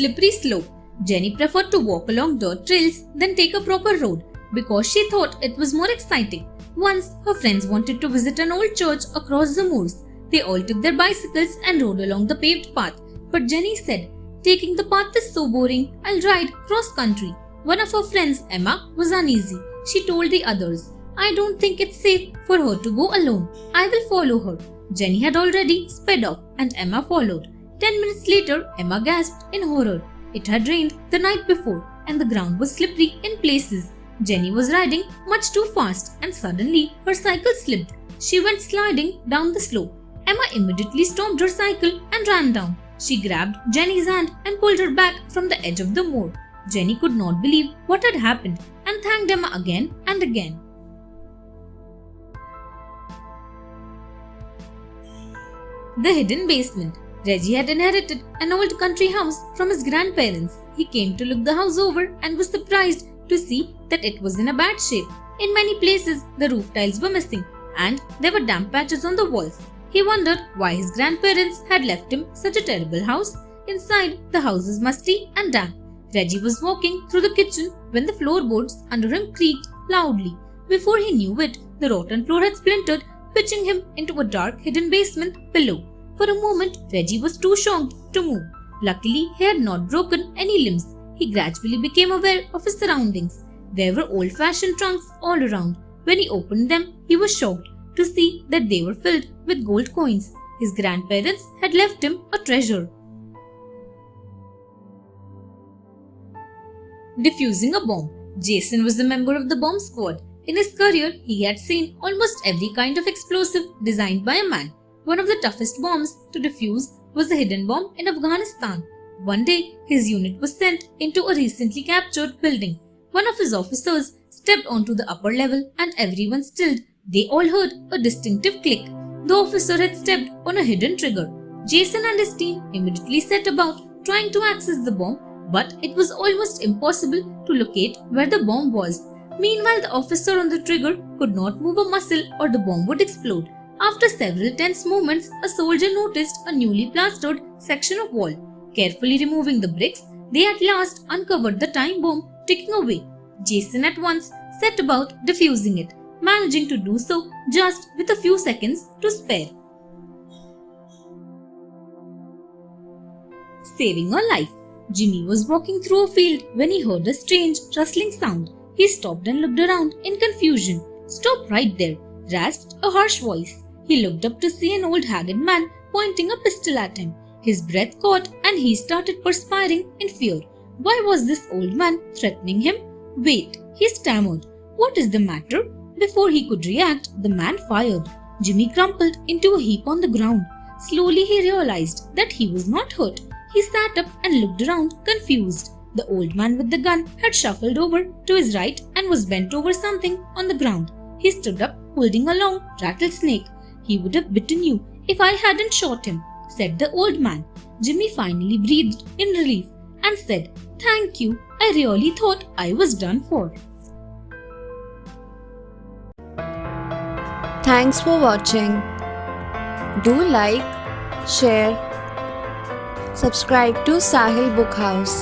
slippery slope. Jenny preferred to walk along dirt trails than take a proper road because she thought it was more exciting. Once, her friends wanted to visit an old church across the moors. They all took their bicycles and rode along the paved path. But Jenny said, "Taking the path is so boring, I'll ride cross country." One of her friends, Emma, was uneasy. She told the others, "I don't think it's safe for her to go alone. I will follow her." Jenny had already sped off and Emma followed. 10 minutes later, Emma gasped in horror. It had rained the night before and the ground was slippery in places. Jenny was riding much too fast and suddenly her cycle slipped. She went sliding down the slope. Emma immediately stopped her cycle and ran down. She grabbed Jenny's hand and pulled her back from the edge of the moor. Jenny could not believe what had happened and thanked Emma again and again. The hidden basement. Reggie had inherited an old country house from his grandparents. He came to look the house over and was surprised to see that it was in a bad shape. In many places, the roof tiles were missing and there were damp patches on the walls. He wondered why his grandparents had left him such a terrible house. Inside, the house was musty and damp. Reggie was walking through the kitchen when the floorboards under him creaked loudly. Before he knew it, the rotten floor had splintered, pitching him into a dark hidden basement below. For a moment, Reggie was too shocked to move. Luckily, he had not broken any limbs. He gradually became aware of his surroundings. There were old-fashioned trunks all around. When he opened them, he was shocked to see that they were filled with gold coins. His grandparents had left him a treasure. Defusing a bomb. Jason was a member of the bomb squad. In his career, he had seen almost every kind of explosive designed by a man. One of the toughest bombs to defuse was the hidden bomb in Afghanistan. One day, his unit was sent into a recently captured building. One of his officers stepped onto the upper level and everyone stilled. They all heard a distinctive click. The officer had stepped on a hidden trigger. Jason and his team immediately set about trying to access the bomb, but it was almost impossible to locate where the bomb was. Meanwhile, the officer on the trigger could not move a muscle or the bomb would explode. After several tense moments, a soldier noticed a newly plastered section of wall. Carefully removing the bricks, they at last uncovered the time bomb ticking away. Jason at once set about defusing it, managing to do so just with a few seconds to spare. Saving a life. Jimmy was walking through a field when he heard a strange rustling sound. He stopped and looked around in confusion. "Stop right there," rasped a harsh voice. He looked up to see an old haggard man pointing a pistol at him. His breath caught and he started perspiring in fear. Why was this old man threatening him? "Wait," he stammered. "What is the matter?" Before he could react, the man fired. Jimmy crumpled into a heap on the ground. Slowly he realized that he was not hurt. He sat up and looked around, confused. The old man with the gun had shuffled over to his right and was bent over something on the ground. He stood up, holding a long rattlesnake. "He would have bitten you if I hadn't shot him," said the old man. Jimmy finally breathed in relief and said, "Thank you. I really thought I was done for." Thanks for watching. Do like, share, subscribe to Sahil Book House.